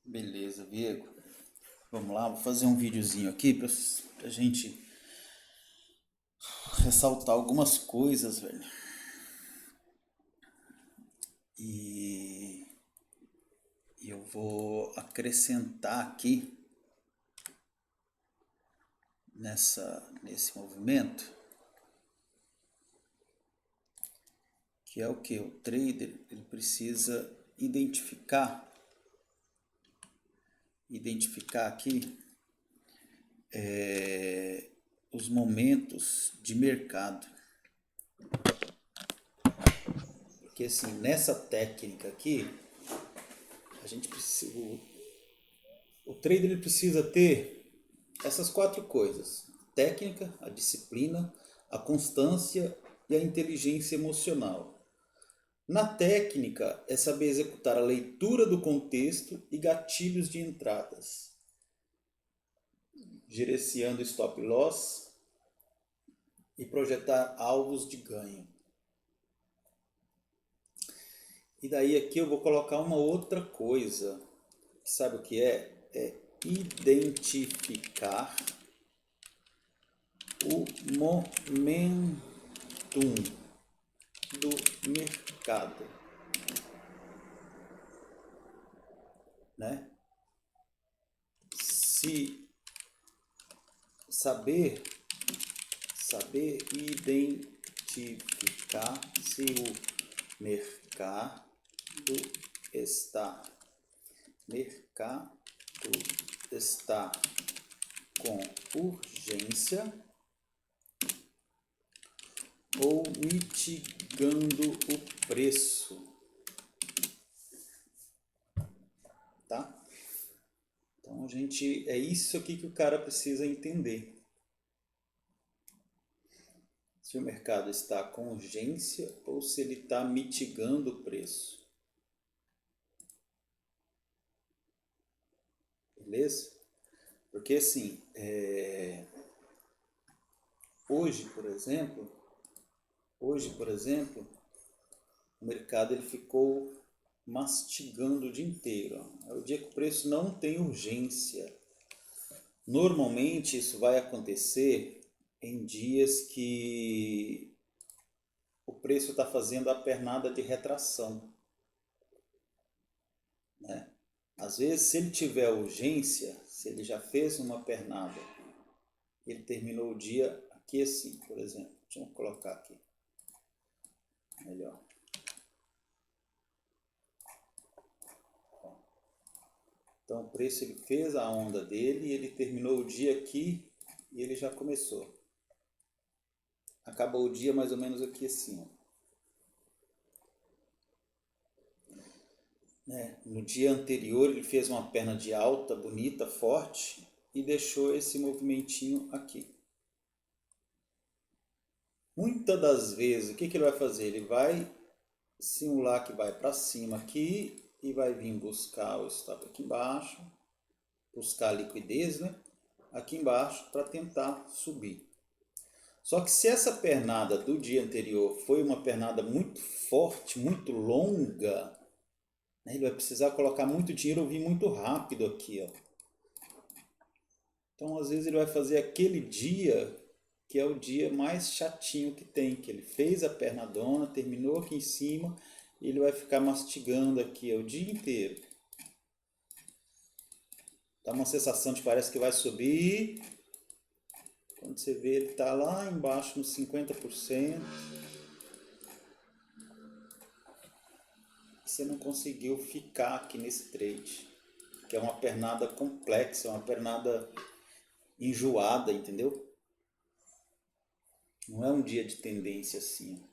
Beleza, Diego. Vamos lá, vou fazer um videozinho aqui pra gente ressaltar algumas coisas, velho. E eu vou acrescentar aqui nesse movimento, que é o que? O trader ele precisa identificar aqui os momentos de mercado. Porque assim, nessa técnica aqui, a gente precisa, o trader ele precisa ter essas quatro coisas: a técnica, a disciplina, a constância e a inteligência emocional. Na técnica é saber executar a leitura do contexto e gatilhos de entradas, gerenciando stop loss e projetar alvos de ganho. E daí aqui eu vou colocar uma outra coisa, que sabe o que é? É identificar o momentum do mercado, né? Se saber identificar se o mercado está com urgência ou mitigando o preço, tá? Então é isso aqui que o cara precisa entender. Se o mercado está com urgência ou se ele está mitigando o preço. Beleza? Porque assim, hoje, por exemplo, o mercado ele ficou mastigando o dia inteiro. É o dia que o preço não tem urgência. Normalmente isso vai acontecer em dias que o preço está fazendo a pernada de retração, né? Às vezes, se ele tiver urgência, se ele já fez uma pernada, ele terminou o dia aqui assim, por exemplo. Deixa eu colocar aqui melhor. Então o preço ele fez a onda dele e ele terminou o dia aqui e ele já começou. Acabou o dia mais ou menos aqui assim, ó. Né? No dia anterior ele fez uma perna de alta, bonita, forte e deixou esse movimentinho aqui. Muitas das vezes, o que ele vai fazer? Ele vai simular que vai para cima aqui e vai vir buscar o stop aqui embaixo, buscar a liquidez, né? Aqui embaixo para tentar subir. Só que se essa pernada do dia anterior foi uma pernada muito forte, muito longa, né, ele vai precisar colocar muito dinheiro ou vir muito rápido aqui, ó. Então, às vezes, ele vai fazer aquele dia que é o dia mais chatinho que tem, que ele fez a pernadona, terminou aqui em cima, e ele vai ficar mastigando aqui o dia inteiro. Dá uma sensação de que parece que vai subir. Quando você vê, ele está lá embaixo nos 50%. Você não conseguiu ficar aqui nesse trade, que é uma pernada complexa, uma pernada enjoada, entendeu? Não é um dia de tendência assim,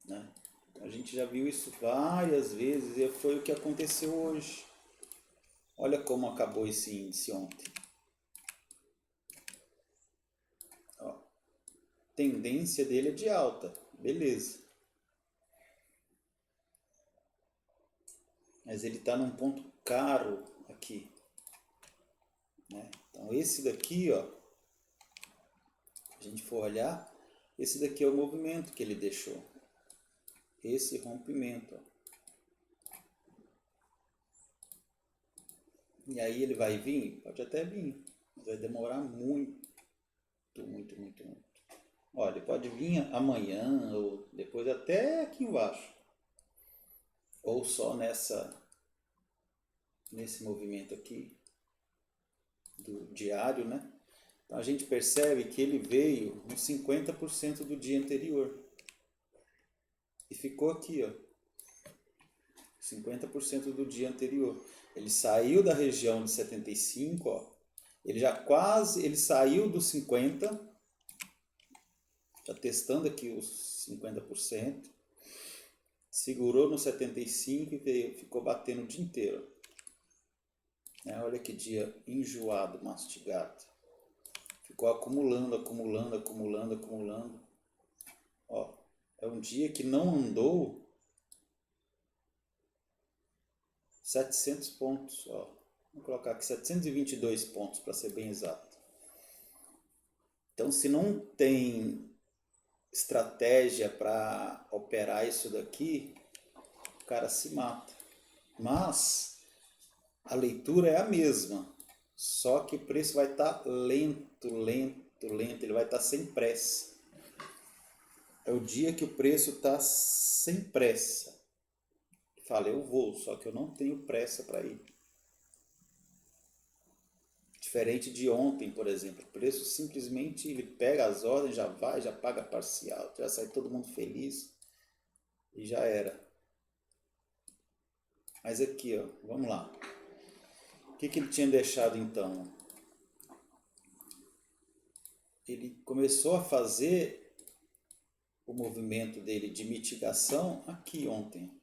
né? A gente já viu isso várias vezes e foi o que aconteceu hoje. Olha como acabou esse índice ontem. Ó, tendência dele é de alta, beleza. Mas ele está num ponto caro aqui, né? Então esse daqui, ó, se a gente for olhar, esse daqui é o movimento que ele deixou. Esse rompimento, ó. E aí ele vai vir, pode até vir, mas vai demorar muito, muito, muito, muito. Olha, ele pode vir amanhã ou depois até aqui embaixo. Ou só nesse movimento aqui do diário, né? Então a gente percebe que ele veio nos 50% do dia anterior. E ficou aqui, ó. 50% do dia anterior. Ele saiu da região de 75, ó. Ele saiu dos 50, já testando aqui os 50%, segurou no 75 e veio, ficou batendo o dia inteiro. Olha que dia enjoado, mastigado. Ficou acumulando, acumulando, acumulando, acumulando. Ó, é um dia que não andou 700 pontos, ó. Vou colocar aqui 722 pontos para ser bem exato. Então, se não tem estratégia para operar isso daqui, o cara se mata. Mas a leitura é a mesma, só que o preço vai estar lento, lento, lento, ele vai estar sem pressa. É o dia que o preço está sem pressa. Fala, eu vou, só que eu não tenho pressa para ir. Diferente de ontem, por exemplo, o preço simplesmente ele pega as ordens, já vai, já paga parcial, já sai todo mundo feliz e já era. Mas aqui, ó, vamos lá. O que ele tinha deixado então? Ele começou a fazer o movimento dele de mitigação aqui ontem,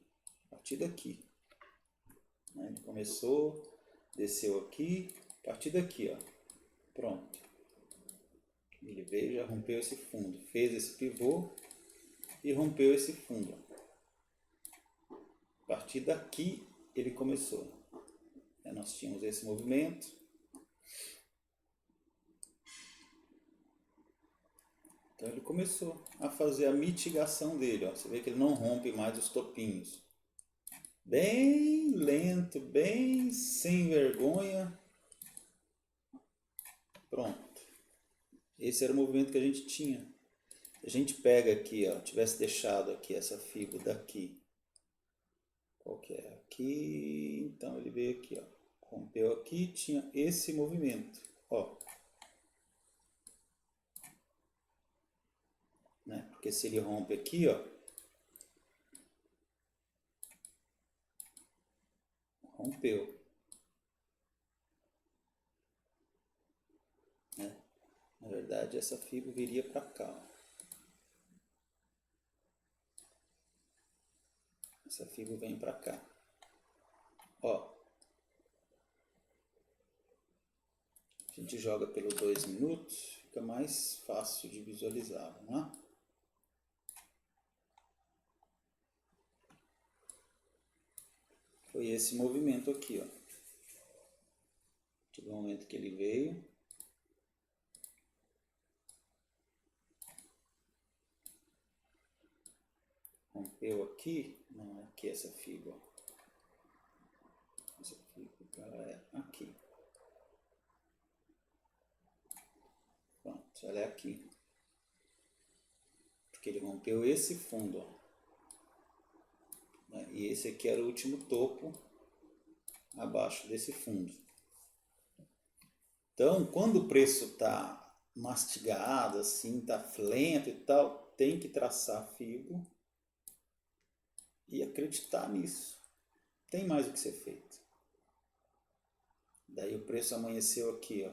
a partir daqui. Ele começou, desceu aqui, a partir daqui, ó. Pronto. Ele veio, já rompeu esse fundo, fez esse pivô e rompeu esse fundo. A partir daqui ele começou. Nós tínhamos esse movimento. Então ele começou a fazer a mitigação dele. Ó. Você vê que ele não rompe mais os topinhos. Bem lento, bem sem vergonha. Pronto. Esse era o movimento que a gente tinha. A gente pega aqui, ó, tivesse deixado aqui essa fibra daqui. Qual que é? Aqui. Então ele veio aqui, ó. Rompeu aqui, tinha esse movimento. Ó. Né? Porque se ele rompe aqui, ó. Rompeu. Né? Na verdade, essa fibra viria para cá. Ó. Essa fibra vem para cá. Ó. A gente joga pelos 2 minutos, fica mais fácil de visualizar. Vamos lá? Foi esse movimento aqui, ó. Tive um momento que ele veio. Rompeu aqui. Não, aqui essa fibra. Essa fibra é aqui. Pronto, ela é aqui. Porque ele rompeu esse fundo, ó. E esse aqui era o último topo abaixo desse fundo. Então, quando o preço está mastigado, assim, está lento e tal, tem que traçar fibra e acreditar nisso. Tem mais o que ser feito. Daí o preço amanheceu aqui, ó.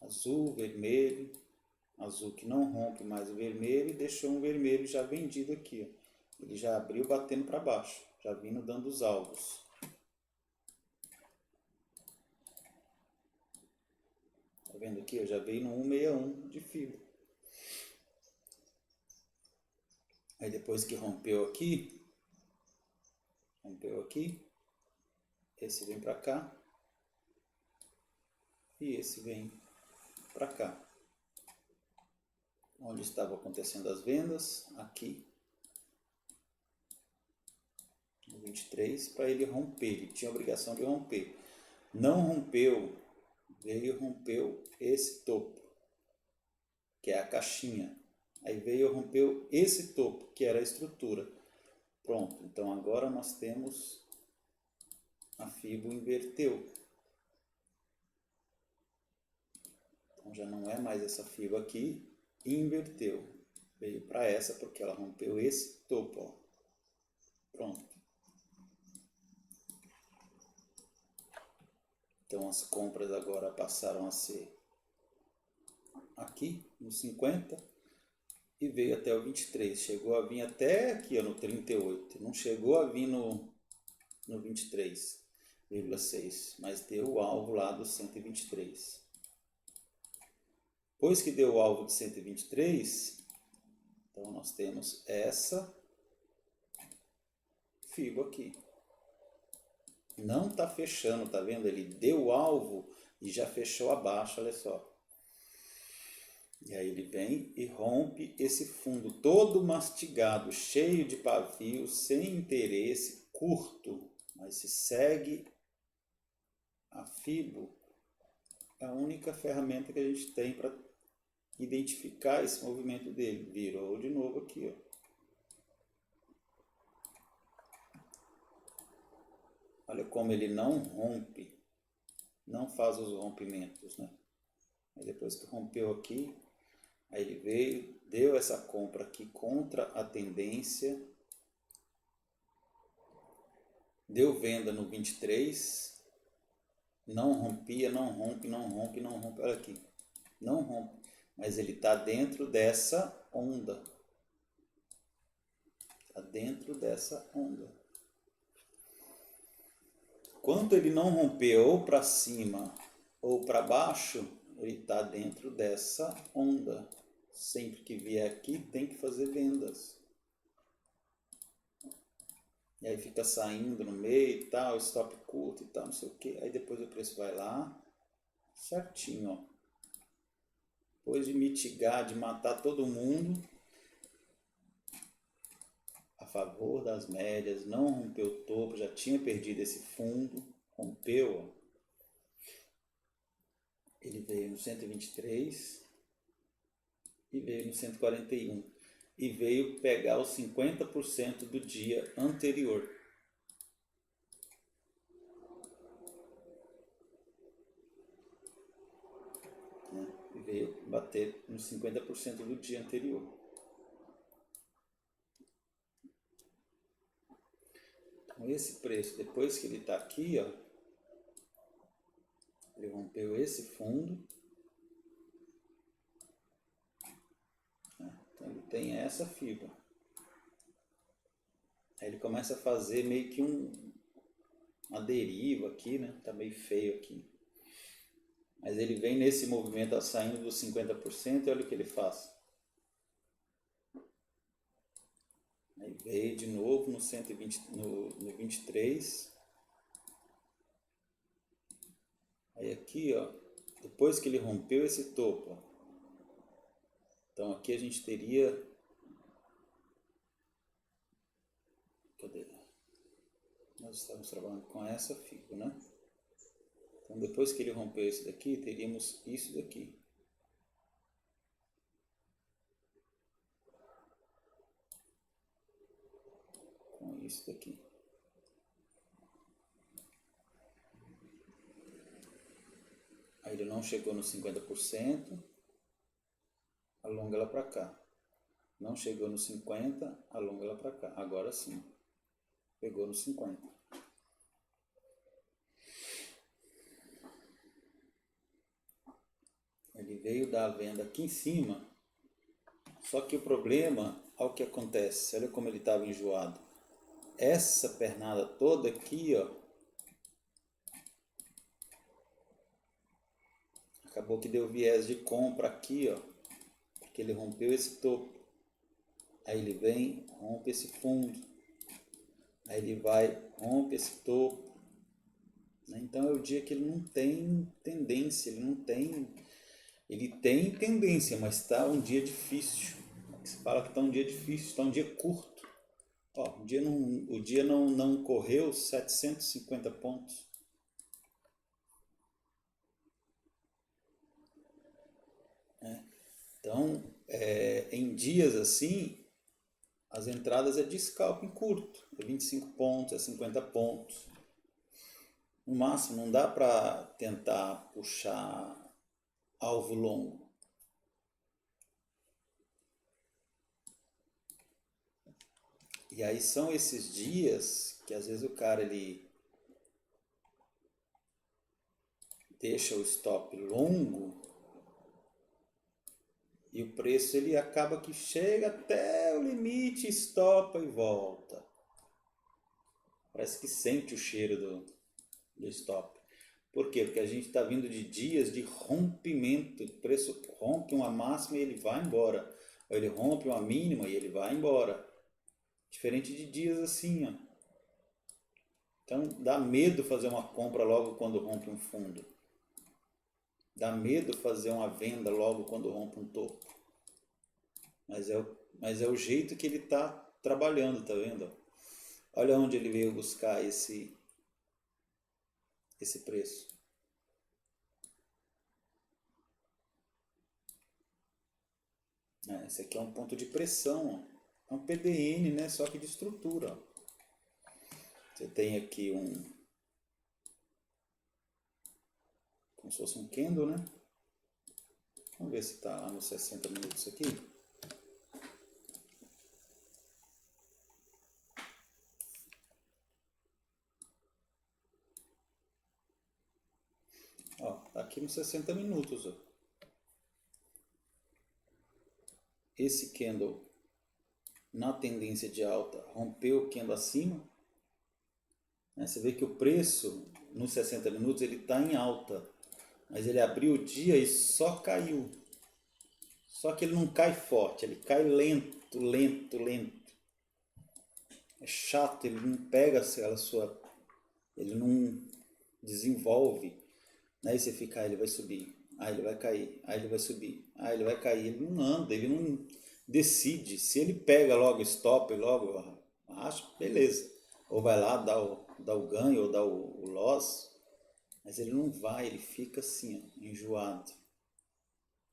Azul, vermelho, azul que não rompe mais o vermelho e deixou um vermelho já vendido aqui, ó. Ele já abriu batendo para baixo, já vindo dando os alvos. Tá vendo aqui? Eu já veio no 161 de fibra. Aí depois que rompeu aqui, esse vem para cá e esse vem para cá. Onde estavam acontecendo as vendas, aqui. 23 para ele romper, ele tinha a obrigação de romper. não rompeu, veio e rompeu esse topo, que é a caixinha. Aí veio e rompeu esse topo, que era a estrutura. Pronto, então agora nós temos a fibo inverteu. Então já não é mais essa fibo aqui, e inverteu. Veio para essa porque ela rompeu esse topo, ó. Pronto. Então as compras agora passaram a ser aqui no 50 e veio até o 23. Chegou a vir até aqui, ó, no 38. Não chegou a vir no 23,6, mas deu o alvo lá do 123. Depois que deu o alvo de 123, então nós temos essa fibo aqui. Não está fechando, tá vendo? Ele deu o alvo e já fechou abaixo, olha só. E aí ele vem e rompe esse fundo todo mastigado, cheio de pavio, sem interesse, curto. Mas se segue a fibo, é a única ferramenta que a gente tem para identificar esse movimento dele. Virou de novo aqui, ó. Olha como ele não rompe, não faz os rompimentos, né? Aí depois que rompeu aqui, aí ele veio, deu essa compra aqui contra a tendência, deu venda no 23, não rompia, não rompe, não rompe, não rompe, olha aqui, não rompe, mas ele está dentro dessa onda, está dentro dessa onda. Quando ele não romper ou para cima ou para baixo, ele está dentro dessa onda. Sempre que vier aqui tem que fazer vendas. E aí fica saindo no meio e tal, stop curto e tal, não sei o que. Aí depois o preço vai lá, certinho, ó. Depois de mitigar, de matar todo mundo, a favor das médias, não rompeu o topo, já tinha perdido esse fundo, rompeu, ó. Ele veio no 123 e veio no 141 e veio pegar os 50% do dia anterior. E veio bater nos 50% do dia anterior. Então esse preço, depois que ele está aqui, ó, ele rompeu esse fundo. Então ele tem essa fibra. Aí ele começa a fazer meio que uma deriva aqui, né? Tá meio feio aqui. Mas ele vem nesse movimento, ó, saindo dos 50% e olha o que ele faz. Aí veio de novo no 120, no 23. Aí aqui, ó, depois que ele rompeu esse topo, ó, então aqui a gente teria, cadê? Nós estamos trabalhando com essa fibra, né? Então depois que ele rompeu esse daqui, teríamos isso daqui. Com isso daqui. Aí ele não chegou no 50%, alonga ela para cá. Não chegou no 50%, alonga ela para cá. Agora sim, pegou no 50%. Ele veio dar a venda aqui em cima, só que o problema, olha o que acontece, olha como ele estava enjoado. Essa pernada toda aqui, ó, acabou que deu viés de compra aqui, ó, porque ele rompeu esse topo. Aí ele vem, rompe esse fundo. Aí ele vai, rompe esse topo. Então é o dia que ele não tem tendência, ele tem tendência, mas está um dia difícil. Você fala que está um dia difícil, está um dia curto. Ó, o dia não correu 750 pontos. Então, em dias assim, as entradas é de scalping curto, é 25 pontos, é 50 pontos. No máximo, não dá para tentar puxar alvo longo. E aí são esses dias que às vezes o cara ele deixa o stop longo e o preço ele acaba que chega até o limite, estopa e volta. Parece que sente o cheiro do stop. Por quê? Porque a gente está vindo de dias de rompimento. O preço rompe uma máxima e ele vai embora. Ou ele rompe uma mínima e ele vai embora. Diferente de dias assim, ó. Então dá medo fazer uma compra logo quando rompe um fundo. Dá medo fazer uma venda logo quando rompe um topo. Mas é o jeito que ele está trabalhando, tá vendo? Olha onde ele veio buscar esse preço. Esse aqui é um ponto de pressão, ó. É um PDN, né? Só que de estrutura. Ó. Você tem aqui como se fosse um candle, né? Vamos ver se está lá nos 60 minutos aqui. Ó, tá aqui nos 60 minutos. Ó. Esse candle na tendência de alta rompeu o candle acima. Né? Você vê que o preço nos 60 minutos ele está em alta. Mas ele abriu o dia e só caiu. Só que ele não cai forte, ele cai lento, lento, lento. É chato, ele não pega aquela sua... Ele não desenvolve. Aí você fica, ele vai subir, aí ele vai cair, aí ele vai subir, aí ele vai cair. Ele não anda, ele não decide. Se ele pega logo stop, logo acha, beleza. Ou vai lá, dá o ganho, ou dá o loss. Mas ele não vai, ele fica assim, ó, enjoado.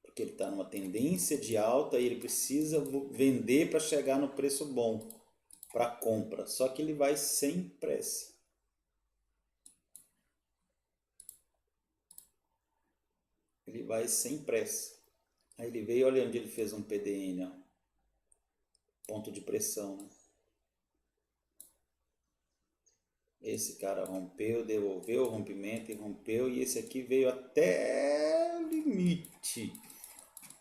Porque ele está numa tendência de alta e ele precisa vender para chegar no preço bom para compra. Só que ele vai sem pressa. Ele vai sem pressa. Aí ele veio, olha onde ele fez um PDN, ó. Ponto de pressão. Né? Esse cara rompeu, devolveu o rompimento e rompeu. E esse aqui veio até o limite.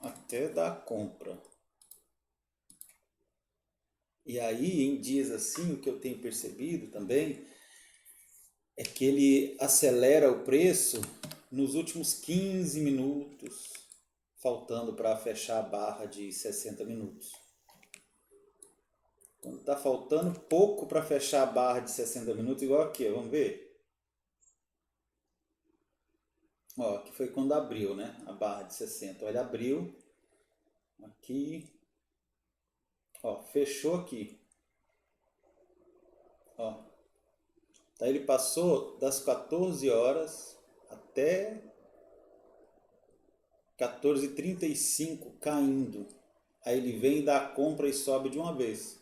Até dar compra. E aí, em dias assim, o que eu tenho percebido também é que ele acelera o preço nos últimos 15 minutos, faltando para fechar a barra de 60 minutos. Quando está faltando pouco para fechar a barra de 60 minutos, igual aqui, vamos ver? Ó, aqui foi quando abriu, né? A barra de 60. Olha, abriu. Aqui. Ó, fechou aqui. Ó. Daí ele passou das 14 horas até 14h35 caindo. Aí ele vem, dá a compra e sobe de uma vez.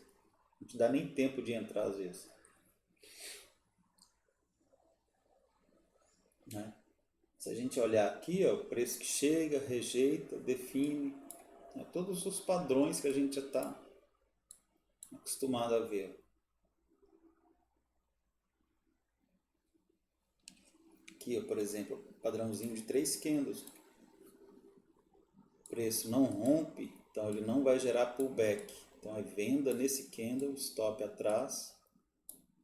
Não te dá nem tempo de entrar às vezes. Né? Se a gente olhar aqui, ó, o preço que chega, rejeita, define, né? Todos os padrões que a gente já está acostumado a ver. Aqui, ó, por exemplo, padrãozinho de 3 candles. O preço não rompe, então ele não vai gerar pullback. Então é venda nesse candle, stop atrás,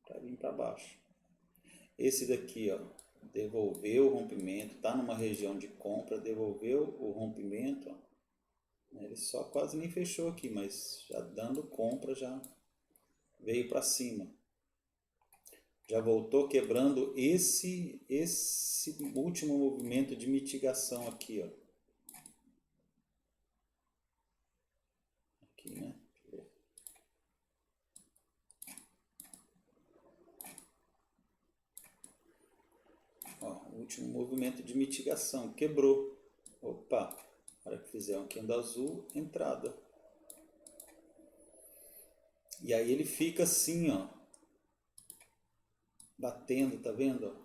para vir para baixo. Esse daqui, ó, devolveu o rompimento, está numa região de compra, devolveu o rompimento, ó. Ele só quase nem fechou aqui, mas já dando compra, já veio para cima. Já voltou quebrando esse último movimento de mitigação aqui, ó. Aqui, né? Ó, o último movimento de mitigação, quebrou. Opa! Na hora que fizer um candle azul, entrada. E aí ele fica assim, ó, batendo, tá vendo?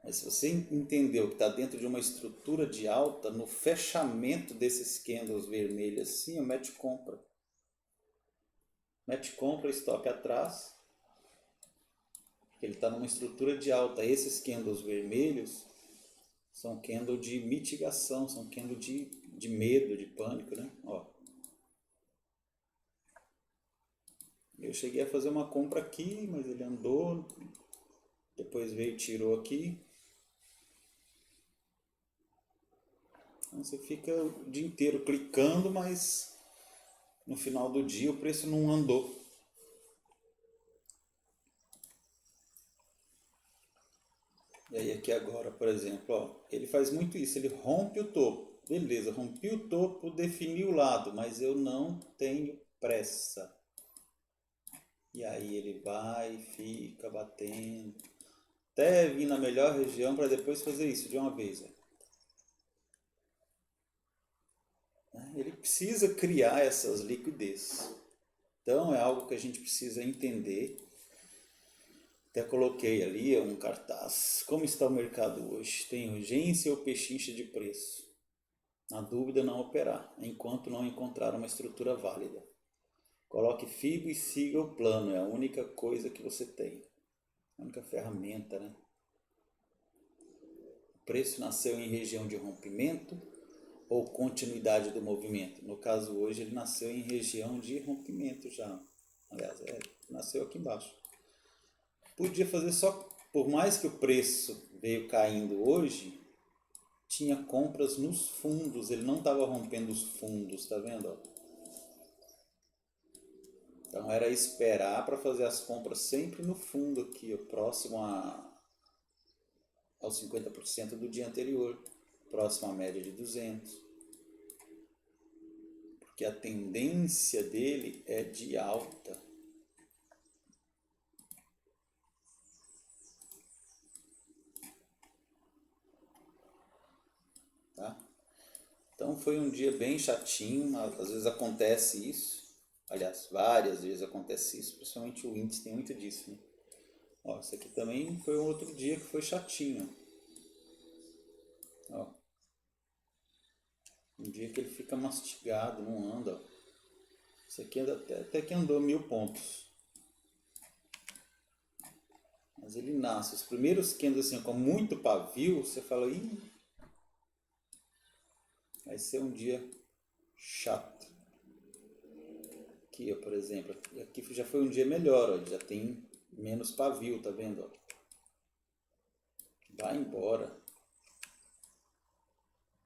Mas se você entendeu que está dentro de uma estrutura de alta, no fechamento desses candles vermelhos assim, mete compra. Mete compra, stop atrás. Ele está numa estrutura de alta. Esses candles vermelhos são candles de mitigação, são candles de medo, de pânico, né? Ó. Eu cheguei a fazer uma compra aqui, mas ele andou, depois veio e tirou aqui. Então você fica o dia inteiro clicando, mas no final do dia o preço não andou. E aí aqui agora, por exemplo, ó, ele faz muito isso, ele rompe o topo. Beleza, rompi o topo, defini o lado, mas eu não tenho pressa. E aí ele vai, fica batendo, até vir na melhor região para depois fazer isso de uma vez. Ele precisa criar essas liquidez. Então é algo que a gente precisa entender. Até coloquei ali um cartaz. Como está o mercado hoje? Tem urgência ou pechincha de preço? Na dúvida, não operar, enquanto não encontrar uma estrutura válida. Coloque FIBO e siga o plano, é a única coisa que você tem. A única ferramenta, né? O preço nasceu em região de rompimento ou continuidade do movimento? No caso hoje ele nasceu em região de rompimento já. Aliás, nasceu aqui embaixo. Podia fazer só, por mais que o preço veio caindo hoje, tinha compras nos fundos, ele não estava rompendo os fundos, tá vendo? Então era esperar para fazer as compras sempre no fundo aqui, próximo aos 50% do dia anterior, próximo à média de 200. Porque a tendência dele é de alta. Tá? Então foi um dia bem chatinho, às vezes acontece isso. Aliás, várias vezes acontece isso, principalmente o índice tem muito disso, né? Ó, esse aqui também foi um outro dia que foi chatinho. Ó, um dia que ele fica mastigado, não anda. Esse aqui até que andou 1000 pontos. Mas ele nasce. Os primeiros candles assim, com muito pavio, você fala, ih, vai ser um dia chato. Aqui, ó, por exemplo, aqui já foi um dia melhor, ó, já tem menos pavio, tá vendo? Ó? Vai embora.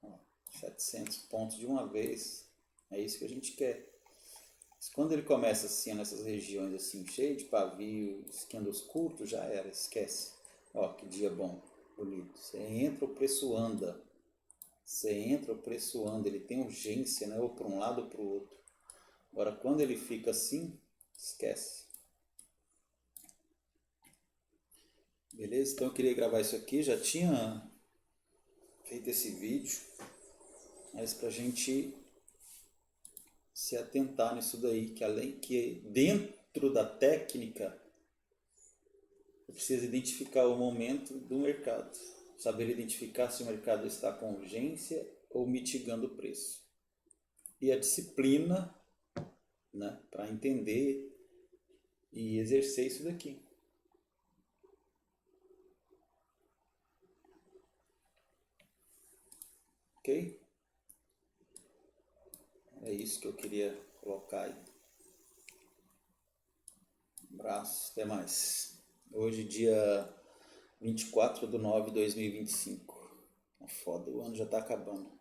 Ó, 700 pontos de uma vez. É isso que a gente quer. Mas quando ele começa assim, nessas regiões assim, cheio de pavio, candles curtos, já era, esquece. Ó, que dia bom, bonito. Você entra, o preço anda. Você entra, o preço anda. Ele tem urgência, né? Ou para um lado ou para o outro. Agora, quando ele fica assim, esquece. Beleza? Então eu queria gravar isso aqui. Já tinha feito esse vídeo, mas para a gente se atentar nisso daí, que além que dentro da técnica, eu preciso identificar o momento do mercado. Saber identificar se o mercado está com urgência ou mitigando o preço. E a disciplina, né, para entender e exercer isso daqui. Ok? É isso que eu queria colocar aí. Um abraço, até mais. Hoje, dia 24/9/2025. É foda, o ano já tá acabando.